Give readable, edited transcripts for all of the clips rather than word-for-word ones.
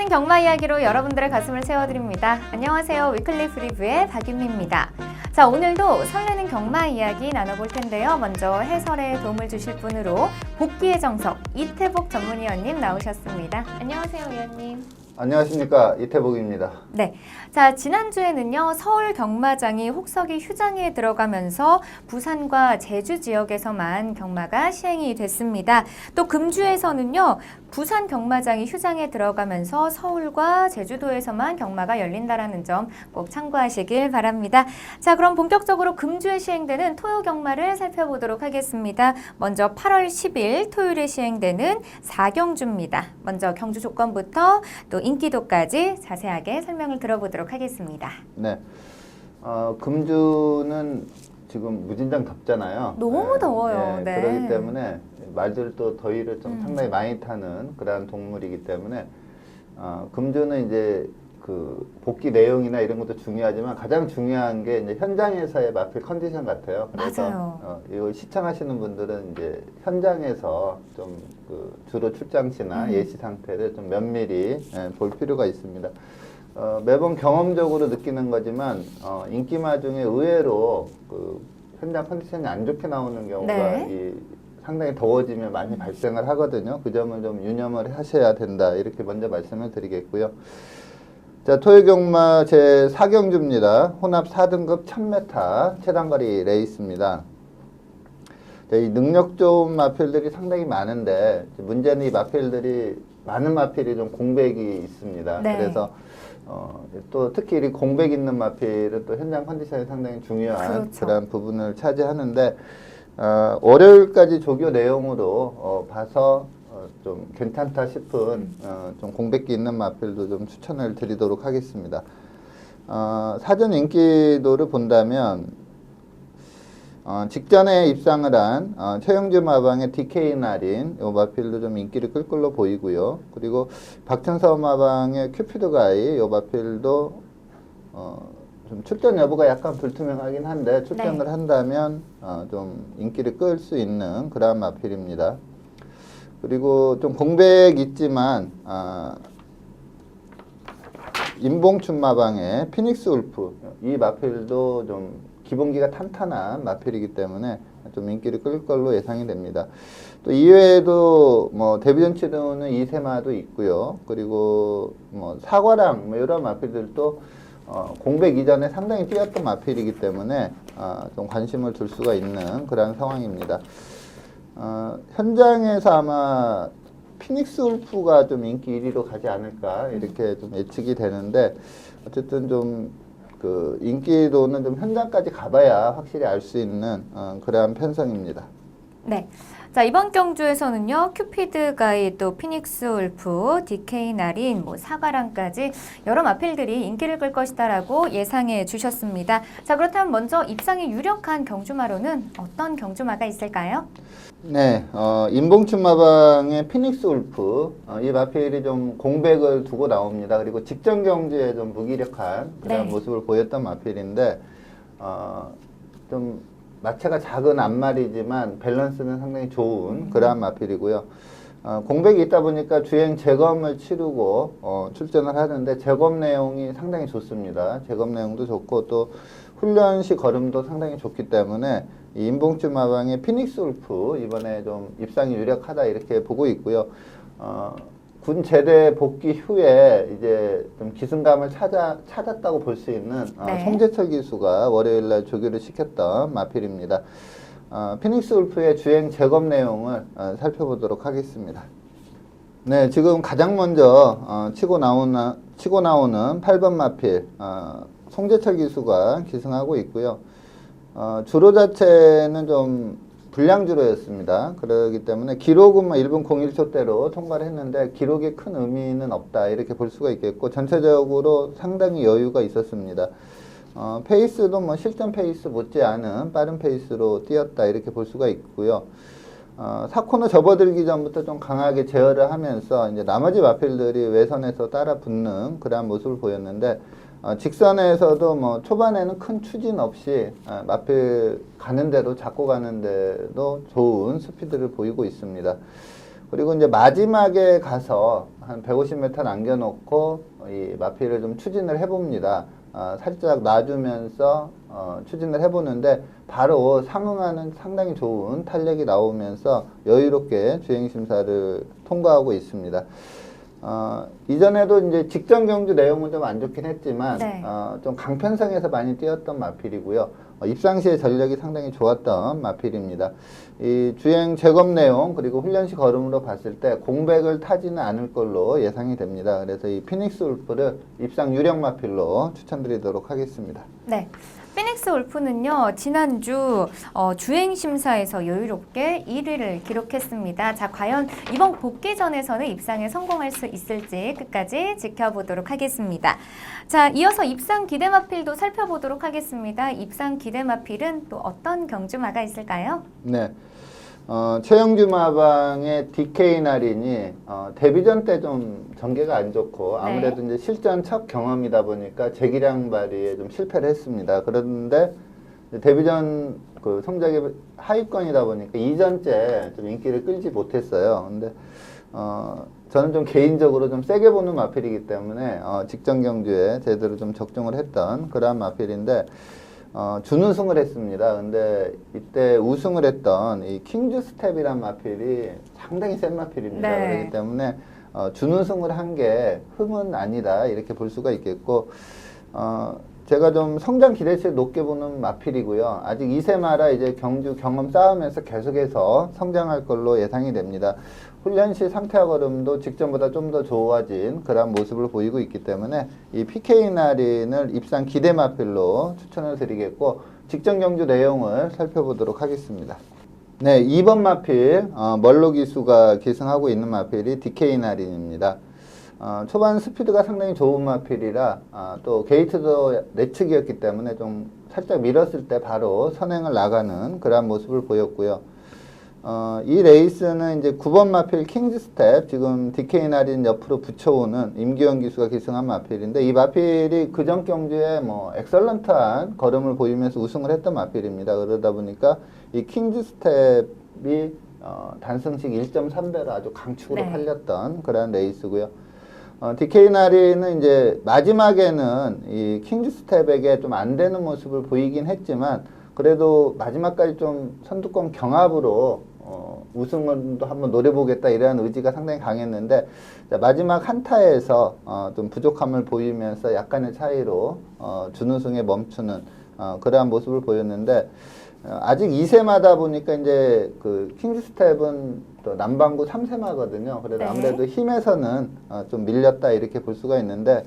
설레는 경마 이야기로 여러분들의 가슴을 세워드립니다. 안녕하세요. 위클리 프리뷰의 박윤미입니다. 자, 오늘도 설레는 경마 이야기 나눠볼 텐데요. 먼저 해설에 도움을 주실 분으로 복귀의 정석 이태복 전문위원님 나오셨습니다. 안녕하세요, 위원님. 안녕하십니까, 이태복입니다. 네, 자 지난주에는요 서울 경마장이 혹서기 휴장에 들어가면서 부산과 제주 지역에서만 경마가 시행이 됐습니다. 또 금주에서는요 부산 경마장이 휴장에 들어가면서 서울과 제주도에서만 경마가 열린다라는 점 꼭 참고하시길 바랍니다. 자, 그럼 본격적으로 금주에 시행되는 토요 경마를 살펴보도록 하겠습니다. 먼저 8월 10일 토요일에 시행되는 4경주입니다. 먼저 경주 조건부터 또 인기도까지 자세하게 설명을 들어보도록 하겠습니다. 네, 금주는 지금 무진장 덥잖아요. 너무 더워요. 네. 그렇기 때문에 말들도 더위를 좀 상당히 많이 타는 그런 동물이기 때문에 금주는 이제 그 복귀 내용이나 이런 것도 중요하지만 가장 중요한 게 이제 현장에서의 마필 컨디션 같아요. 그래서 맞아요. 이걸 시청하시는 분들은 이제 현장에서 좀 그 주로 출장시나 예시 상태를 좀 면밀히 볼 필요가 있습니다. 매번 경험적으로 느끼는 거지만 인기마 중에 의외로 그 현장 컨디션이 안 좋게 나오는 경우가 네. 상당히 더워지면 많이 발생을 하거든요. 그 점을 좀 유념을 하셔야 된다. 이렇게 먼저 말씀을 드리겠고요. 자, 토요경마 제4경주입니다. 혼합 4등급 1000m 최단거리 레이스입니다. 자, 이 능력 좋은 마필들이 상당히 많은데 문제는 이 마필들이 많은 마필이 좀 공백이 있습니다. 네. 그래서 또 특히 이 공백 있는 마필은 또 현장 컨디션이 상당히 중요한 그렇죠. 그런 부분을 차지하는데 월요일까지 조교 내용으로 봐서 좀 괜찮다 싶은 좀 공백기 있는 마필도 좀 추천을 드리도록 하겠습니다. 사전 인기도를 본다면 직전에 입상을 한 최영주 마방의 DK 날인 이 마필도 좀 인기를 끌 걸로 보이고요. 그리고 박천서 마방의 큐피드 가이 이 마필도 좀 출전 여부가 약간 불투명하긴 한데 출전을 한다면 좀 인기를 끌 수 있는 그런 마필입니다. 그리고 좀 공백 있지만 임봉춘 마방의 피닉스 울프 이 마필도 좀 기본기가 탄탄한 마필이기 때문에 좀 인기를 끌 걸로 예상이 됩니다. 또 이외에도 뭐 데뷔전 치르는 이세마도 있고요. 그리고 뭐 사과랑 뭐 이런 마필들도 공백 이전에 상당히 뛰었던 마필이기 때문에 좀 관심을 둘 수가 있는 그런 상황입니다. 현장에서 아마 피닉스 울프가 좀 인기 1위로 가지 않을까 이렇게 좀 예측이 되는데 어쨌든 좀 그 인기도는 좀 현장까지 가봐야 확실히 알 수 있는 그러한 편성입니다. 네. 자, 이번 경주에서는요 큐피드 가이 또 피닉스 울프, DK 날인, 뭐 사과랑까지 여러 마필들이 인기를 끌 것이다라고 예상해 주셨습니다. 자, 그렇다면 먼저 입상이 유력한 경주마로는 어떤 경주마가 있을까요? 네, 임봉춘 마방의 피닉스 울프 이 마필이 좀 공백을 두고 나옵니다. 그리고 직전 경주에 좀 무기력한 그런 모습을 보였던 마필인데 좀 마체가 작은 앞마리지만 밸런스는 상당히 좋은 그러한 마필이고요. 공백이 있다 보니까 주행 재검을 치르고 출전을 하는데 재검 내용이 상당히 좋습니다. 재검 내용도 좋고 또 훈련시 걸음도 상당히 좋기 때문에 이 임봉춘 마방의 피닉스 울프 이번에 좀 입상이 유력하다 이렇게 보고 있고요. 군 제대 복귀 후에 이제 좀 기승감을 찾았다고 볼 수 있는 송재철 기수가 월요일날 조교를 시켰던 마필입니다. 피닉스 울프의 주행 재검 내용을 살펴보도록 하겠습니다. 네, 지금 가장 먼저 치고 나오는 8번 마필 송재철 기수가 기승하고 있고요. 주로 자체는 좀 불량주로였습니다. 그렇기 때문에 기록은 1분 01초대로 통과를 했는데 기록에 큰 의미는 없다 이렇게 볼 수가 있겠고 전체적으로 상당히 여유가 있었습니다. 페이스도 뭐 실전 페이스 못지않은 빠른 페이스로 뛰었다 이렇게 볼 수가 있고요. 4코너 접어들기 전부터 좀 강하게 제어를 하면서 이제 나머지 마필들이 외선에서 따라 붙는 그러한 모습을 보였는데 직선에서도 뭐 초반에는 큰 추진 없이 마필 가는 대로 잡고 가는 데도 좋은 스피드를 보이고 있습니다. 그리고 이제 마지막에 가서 한 150m 남겨놓고 이 마필을 좀 추진을 해봅니다. 살짝 놔주면서 추진을 해보는데 바로 상응하는 상당히 좋은 탄력이 나오면서 여유롭게 주행심사를 통과하고 있습니다. 이전에도 이제 직전 경주 내용은 좀 안 좋긴 했지만 네. 좀 강편성에서 많이 뛰었던 마필이고요. 입상 시의 전력이 상당히 좋았던 마필입니다. 이 주행 제검 내용 그리고 훈련 시 걸음으로 봤을 때 공백을 타지는 않을 걸로 예상이 됩니다. 그래서 이 피닉스 울프를 입상 유력 마필로 추천드리도록 하겠습니다. 네. 피닉스 울프는요, 지난주 주행 심사에서 여유롭게 1위를 기록했습니다. 자, 과연 이번 복귀전에서는 입상에 성공할 수 있을지 끝까지 지켜보도록 하겠습니다. 자, 이어서 입상 기대마필도 살펴보도록 하겠습니다. 입상 기대마필은 또 어떤 경주마가 있을까요? 네. 최영주 마방의 DK 나린이 데뷔전 때 좀 전개가 안 좋고 아무래도 이제 실전 첫 경험이다 보니까 재기량 발휘에 좀 실패를 했습니다. 그런데 데뷔전 그 성적이 하위권이다 보니까 이전째 좀 인기를 끌지 못했어요. 근데 저는 좀 개인적으로 좀 세게 보는 마필이기 때문에 직전 경주에 제대로 좀 적중을 했던 그러한 마필인데 준우승을 했습니다. 근데 이때 우승을 했던 이 킹즈 스텝이란 마필이 상당히 센 마필입니다. 네. 그렇기 때문에 준우승을 한 게 흠은 아니다 이렇게 볼 수가 있겠고 제가 좀 성장 기대치를 높게 보는 마필이고요. 아직 2세마라 이제 경주 경험 쌓으면서 계속해서 성장할 걸로 예상이 됩니다. 훈련 시 상태와 걸음도 직전보다 좀 더 좋아진 그런 모습을 보이고 있기 때문에 이 PK 나린을 입상 기대 마필로 추천을 드리겠고 직전 경주 내용을 살펴보도록 하겠습니다. 네, 2번 마필 멀로 기수가 기승하고 있는 마필이 DK 나린입니다. 초반 스피드가 상당히 좋은 마필이라 또 게이트도 내측이었기 때문에 좀 살짝 밀었을 때 바로 선행을 나가는 그런 모습을 보였고요. 이 레이스는 이제 9번 마필 킹즈 스텝, 지금 DK 나린 옆으로 붙여오는 임기현 기수가 기승한 마필인데 이 마필이 그전 경주에 뭐 엑설런트한 걸음을 보이면서 우승을 했던 마필입니다. 그러다 보니까 이 킹즈 스텝이 단승식 1.3배로 아주 강축으로 네. 팔렸던 그런 레이스고요. DK 나린은 이제 마지막에는 이 킹즈 스텝에게 좀 안 되는 모습을 보이긴 했지만 그래도 마지막까지 좀 선두권 경합으로 우승을 한번 노려보겠다 이런 의지가 상당히 강했는데 마지막 한타에서 좀 부족함을 보이면서 약간의 차이로 준우승에 멈추는 그러한 모습을 보였는데 아직 2세마다 보니까 이제 그 킹즈 스텝은 또 남방구 3세마거든요. 그래서 네. 아무래도 힘에서는 좀 밀렸다 이렇게 볼 수가 있는데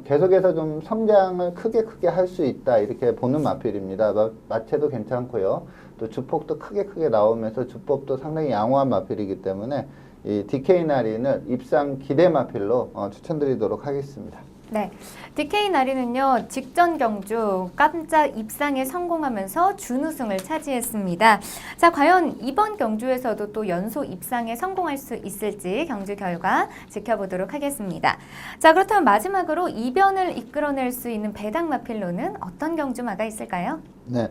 계속해서 좀 성장을 크게 할 수 있다 이렇게 보는 마필입니다. 마체도 괜찮고요. 또 주폭도 크게 나오면서 주법도 상당히 양호한 마필이기 때문에 이 DK 나린을 입상 기대 마필로 추천드리도록 하겠습니다. 네, DK 나린은요 직전 경주 깜짝 입상에 성공하면서 준우승을 차지했습니다. 자, 과연 이번 경주에서도 또 연소 입상에 성공할 수 있을지 경주 결과 지켜보도록 하겠습니다. 자, 그렇다면 마지막으로 이변을 이끌어낼 수 있는 배당 마필로는 어떤 경주마가 있을까요? 네,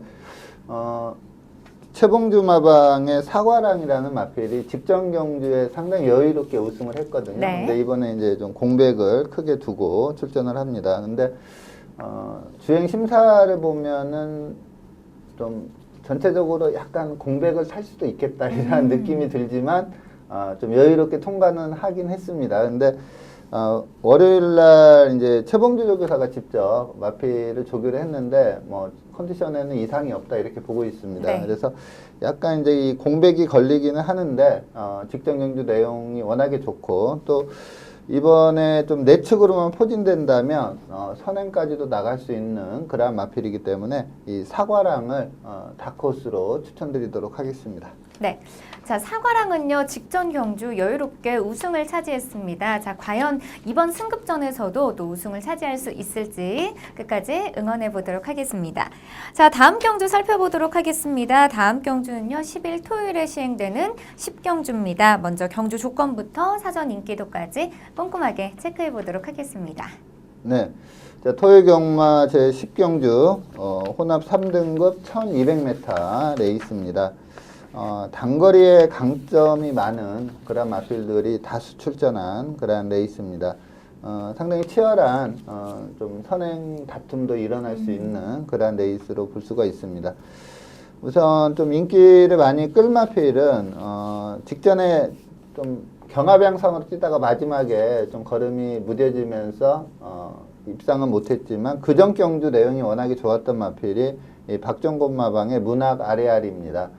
최봉주 마방의 사과랑이라는 마필이 직전 경주에 상당히 여유롭게 우승을 했거든요. 네. 근데 이번에 이제 좀 공백을 크게 두고 출전을 합니다. 근데 주행 심사를 보면은 좀 전체적으로 약간 공백을 탈 수도 있겠다 이런 느낌이 들지만 좀 여유롭게 통과는 하긴 했습니다. 근데 월요일 날 이제 최봉주 조교사가 직접 마필을 조교를 했는데 뭐 컨디션에는 이상이 없다 이렇게 보고 있습니다. 네. 그래서 약간 이제 이 공백이 걸리기는 하는데 직전 경주 내용이 워낙에 좋고 또 이번에 좀 내측으로만 포진된다면 선행까지도 나갈 수 있는 그러한 마필이기 때문에 이 사과랑을 다크호스로 추천드리도록 하겠습니다. 네. 자, 사과랑은요, 직전 경주 여유롭게 우승을 차지했습니다. 자, 과연 이번 승급전에서도 또 우승을 차지할 수 있을지 끝까지 응원해 보도록 하겠습니다. 자, 다음 경주 살펴보도록 하겠습니다. 다음 경주는요, 10일 토요일에 시행되는 10경주입니다. 먼저 경주 조건부터 사전 인기도까지 꼼꼼하게 체크해 보도록 하겠습니다. 네. 자, 토요일 경마 제10경주 혼합 3등급 1200m 레이스입니다. 단거리에 강점이 많은 그런 마필들이 다수 출전한 그런 레이스입니다. 상당히 치열한 좀 선행 다툼도 일어날 수 있는 그런 레이스로 볼 수가 있습니다. 우선 좀 인기를 많이 끌 마필은 직전에 좀 경합양상으로 뛰다가 마지막에 좀 걸음이 무뎌지면서 입상은 못했지만 그전 경주 내용이 워낙에 좋았던 마필이 이 박정곤 마방의 문학 아레알입니다.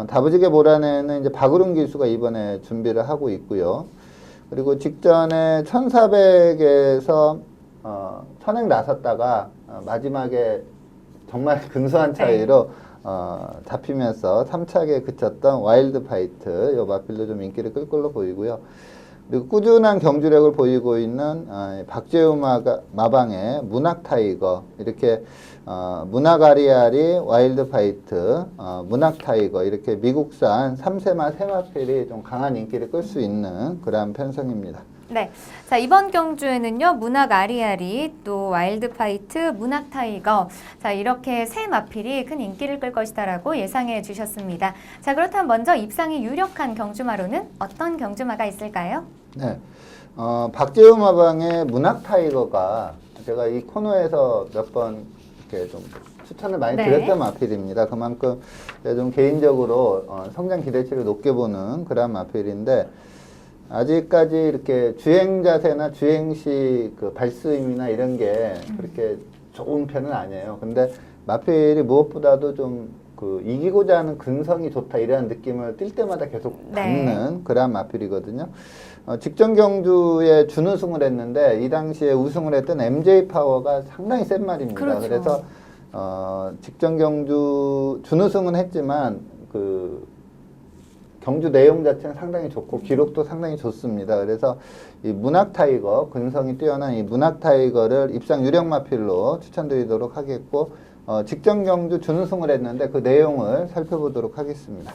다부지게 몰아내는 이제 박우릉 기수가 이번에 준비를 하고 있고요. 그리고 직전에 1400에서 선행 나섰다가 마지막에 정말 근소한 차이로 잡히면서 3차게 그쳤던 와일드 파이트 요 마필도 좀 인기를 끌 걸로 보이고요. 그리고 꾸준한 경주력을 보이고 있는 박재우 마방의 문학 타이거 이렇게 문학 아리아리 와일드 파이트 문학 타이거 이렇게 미국산 3세마 세마필이 좀 강한 인기를 끌 수 있는 그런 편성입니다. 네. 자, 이번 경주에는요, 문학 아리아리, 또 와일드 파이트, 문학 타이거. 자, 이렇게 세 마필이 큰 인기를 끌 것이다라고 예상해 주셨습니다. 자, 그렇다면 먼저 입상이 유력한 경주마로는 어떤 경주마가 있을까요? 네. 박재우 마방의 문학 타이거가 제가 이 코너에서 몇 번 이렇게 좀 추천을 많이 네. 드렸던 마필입니다. 그만큼 제가 좀 개인적으로 성장 기대치를 높게 보는 그런 마필인데 아직까지 이렇게 주행 자세나 주행 시 그 발스임이나 이런 게 그렇게 좋은 편은 아니에요. 근데 마필이 무엇보다도 좀 그 이기고자 하는 근성이 좋다 이런 느낌을 뛸 때마다 계속 받는 그런 마필이거든요. 직전 경주에 준우승을 했는데 이 당시에 우승을 했던 MJ 파워가 상당히 센 말입니다. 그렇죠. 그래서 직전 경주 준우승은 했지만 그 경주 내용 자체는 상당히 좋고 기록도 상당히 좋습니다. 그래서 이 문학 타이거 근성이 뛰어난 이 문학 타이거를 입상 유력 마필로 추천드리도록 하겠고 직전 경주 준우승을 했는데 그 내용을 살펴보도록 하겠습니다.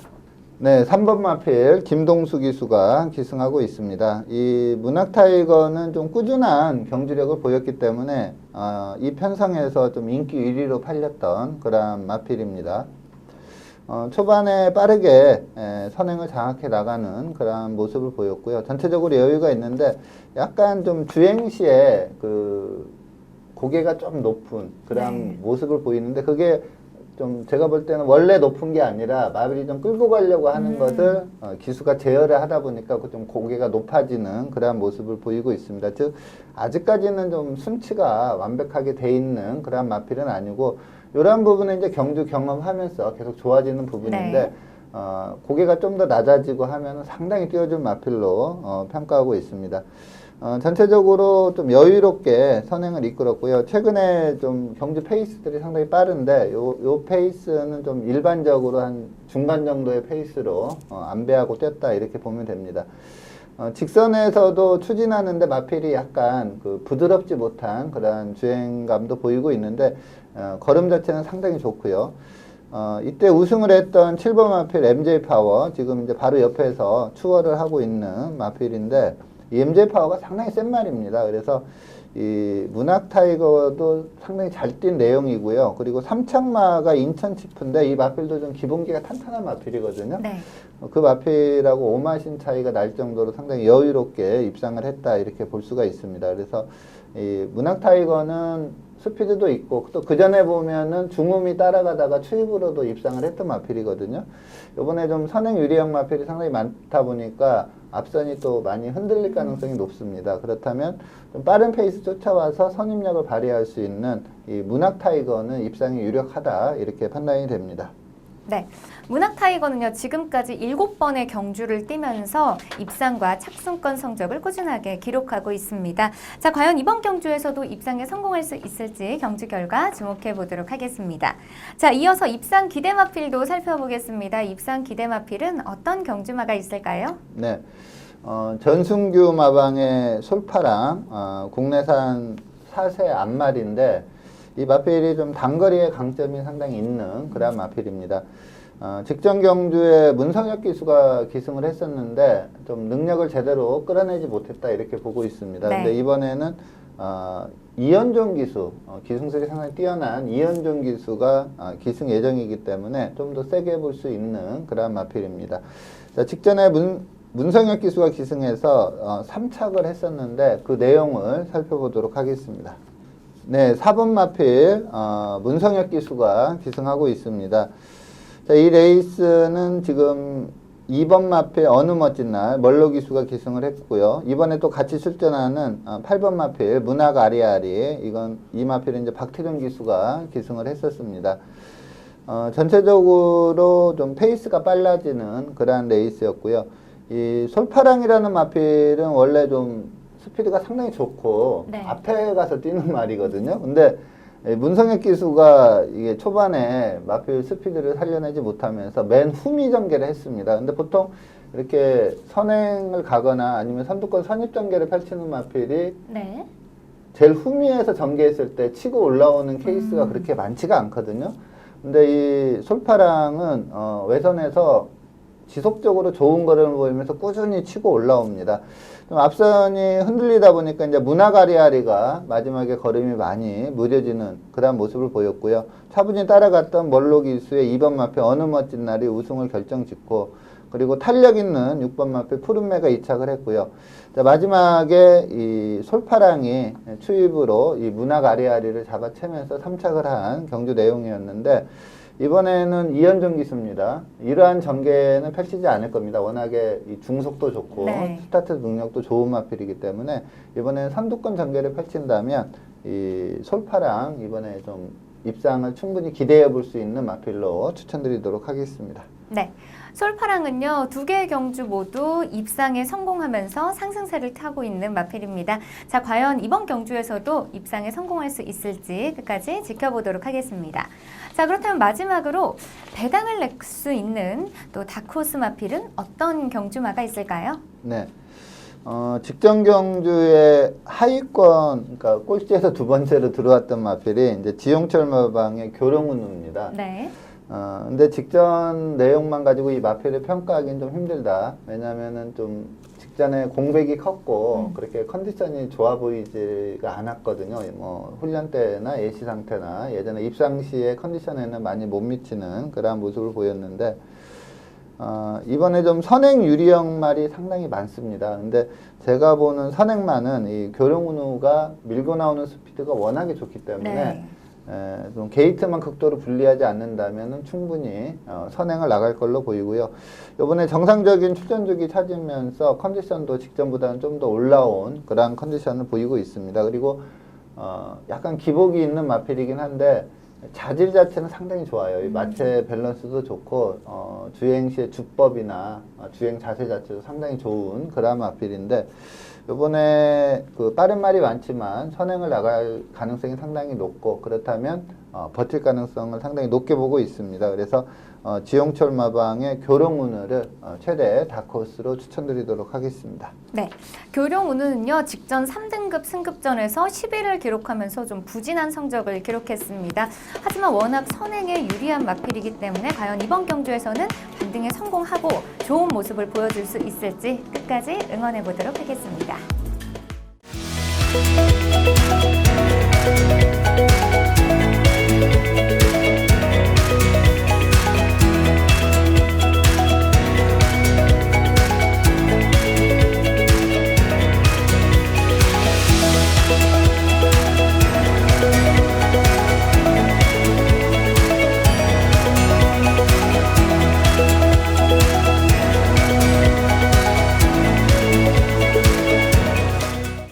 네, 3번 마필 김동수 기수가 기승하고 있습니다. 이 문학 타이거는 좀 꾸준한 경주력을 보였기 때문에 이 편성에서 좀 인기 1위로 팔렸던 그런 마필입니다. 초반에 빠르게 선행을 장악해 나가는 그런 모습을 보였고요. 전체적으로 여유가 있는데 약간 좀 주행 시에 그 고개가 좀 높은 그런 모습을 보이는데 그게 좀 제가 볼 때는 원래 높은 게 아니라 마블이 좀 끌고 가려고 하는 것을 기수가 제어를 하다 보니까 좀 고개가 높아지는 그런 모습을 보이고 있습니다. 즉 아직까지는 좀 순치가 완벽하게 돼 있는 그런 마필은 아니고 이런 부분은 이제 경주 경험하면서 계속 좋아지는 부분인데 고개가 좀 더 낮아지고 하면 상당히 뛰어준 마필로 평가하고 있습니다. 전체적으로 좀 여유롭게 선행을 이끌었고요. 최근에 좀 경주 페이스들이 상당히 빠른데 요 페이스는 좀 일반적으로 한 중간 정도의 페이스로 안배하고 뛰었다 이렇게 보면 됩니다. 직선에서도 추진하는데 마필이 약간 그 부드럽지 못한 그런 주행감도 보이고 있는데 걸음 자체는 상당히 좋고요. 이때 우승을 했던 7번 마필 MJ 파워 지금 이제 바로 옆에서 추월을 하고 있는 마필인데 이 MJ 파워가 상당히 센 말입니다. 그래서 이 문학 타이거도 상당히 잘 뛴 내용이고요. 그리고 삼창마가 인천 치프인데 이 마필도 좀 기본기가 탄탄한 마필이거든요. 네. 그 마필하고 오마신 차이가 날 정도로 상당히 여유롭게 입상을 했다 이렇게 볼 수가 있습니다. 그래서 이 문학 타이거는 스피드도 있고 또 그 전에 보면은 중음이 따라가다가 추입으로도 입상을 했던 마필이거든요. 이번에 좀 선행 유리형 마필이 상당히 많다 보니까 앞선이 또 많이 흔들릴 가능성이 높습니다. 그렇다면 좀 빠른 페이스 쫓아와서 선임력을 발휘할 수 있는 이 문학 타이거는 입상이 유력하다 이렇게 판단이 됩니다. 네. 문학 타이거는요, 지금까지 7번의 경주를 뛰면서 입상과 착순권 성적을 꾸준하게 기록하고 있습니다. 자, 과연 이번 경주에서도 입상에 성공할 수 있을지 경주 결과 주목해 보도록 하겠습니다. 자, 이어서 입상 기대마필도 살펴보겠습니다. 입상 기대마필은 어떤 경주마가 있을까요? 네. 전순규 마방의 솔파랑 국내산 4세 앞말인데 이 마필이 좀 단거리의 강점이 상당히 있는 그런 마필입니다. 직전 경주에 문성혁 기수가 기승을 했었는데 좀 능력을 제대로 끌어내지 못했다 이렇게 보고 있습니다. 네. 근데 이번에는 이현종 기수, 기승술이 상당히 뛰어난 이현종 기수가 기승 예정이기 때문에 좀 더 세게 볼 수 있는 그런 마필입니다. 자, 직전에 문성혁 기수가 기승해서 3착을 했었는데 그 내용을 살펴보도록 하겠습니다. 네, 4번 마필 문성혁 기수가 기승하고 있습니다. 자, 이 레이스는 지금 2번 마필 어느 멋진 날 멀로 기수가 기승을 했고요. 이번에 또 같이 출전하는 8번 마필 문학 아리아리, 이 마필은 이제 박태준 기수가 기승을 했었습니다. 전체적으로 좀 페이스가 빨라지는 그러한 레이스였고요. 이 솔파랑이라는 마필은 원래 좀 스피드가 상당히 좋고 네. 앞에 가서 뛰는 말이거든요. 근데 문성혁 기수가 이게 초반에 마필 스피드를 살려내지 못하면서 맨 후미 전개를 했습니다. 근데 보통 이렇게 선행을 가거나 아니면 선두권 선입 전개를 펼치는 마필이 네. 제일 후미에서 전개했을 때 치고 올라오는 케이스가 그렇게 많지가 않거든요. 근데 이 솔파랑은 외선에서 지속적으로 좋은 걸음을 보이면서 꾸준히 치고 올라옵니다. 좀 앞선이 흔들리다 보니까 이제 문화가리아리가 마지막에 걸음이 많이 무뎌지는 그런 모습을 보였고요. 차분히 따라갔던 멀로 기수의 2번 마필 어느 멋진 날이 우승을 결정짓고, 그리고 탄력 있는 6번 마필 푸른매가 2착을 했고요. 자, 마지막에 이 솔파랑이 추입으로 이 문화가리아리를 잡아채면서 3착을 한 경주 내용이었는데, 이번에는 이현종 기수입니다. 이러한 전개는 펼치지 않을 겁니다. 워낙에 이 중속도 좋고 네. 스타트 능력도 좋은 마필이기 때문에 이번에는 선두권 전개를 펼친다면 이 솔파랑 이번에 좀 입상을 충분히 기대해 볼 수 있는 마필로 추천드리도록 하겠습니다. 네. 솔파랑은요, 2개의 경주 모두 입상에 성공하면서 상승세를 타고 있는 마필입니다. 자, 과연 이번 경주에서도 입상에 성공할 수 있을지 끝까지 지켜보도록 하겠습니다. 자, 그렇다면 마지막으로 배당을 낼 수 있는 또 다크호스 마필은 어떤 경주마가 있을까요? 네. 직전 경주에 하위권, 그러니까 꼴찌에서 2번째로 들어왔던 마필이 이제 지용철 마방의 교령운우입니다. 네. 근데 직전 내용만 가지고 이 마필을 평가하기는 좀 힘들다. 왜냐면은 좀 직전에 공백이 컸고 그렇게 컨디션이 좋아 보이지가 않았거든요. 뭐 훈련 때나 예시 상태나 예전에 입상 시의 컨디션에는 많이 못 미치는 그러한 모습을 보였는데, 이번에 좀 선행 유리형 말이 상당히 많습니다. 근데 제가 보는 선행만은 이 교령운우가 밀고 나오는 스피드가 워낙에 좋기 때문에 네. 좀 게이트만 극도로 불리하지 않는다면 충분히 선행을 나갈 걸로 보이고요. 이번에 정상적인 출전 주기 찾으면서 컨디션도 직전보다는 좀 더 올라온 그런 컨디션을 보이고 있습니다. 그리고 약간 기복이 있는 마필이긴 한데 자질 자체는 상당히 좋아요. 이 마체 밸런스도 좋고 주행 시의 주법이나 주행 자세 자체도 상당히 좋은 그런 마필인데, 요번에 그 빠른 말이 많지만 선행을 나갈 가능성이 상당히 높고, 그렇다면 버틸 가능성을 상당히 높게 보고 있습니다. 그래서 지용철 마방의 교령운우를 최대 다크호스로 추천드리도록 하겠습니다. 네, 교령운우는요, 직전 3등급 승급전에서 10위를 기록하면서 좀 부진한 성적을 기록했습니다. 하지만 워낙 선행에 유리한 마필이기 때문에 과연 이번 경주에서는 반등에 성공하고 좋은 모습을 보여줄 수 있을지 끝까지 응원해 보도록 하겠습니다.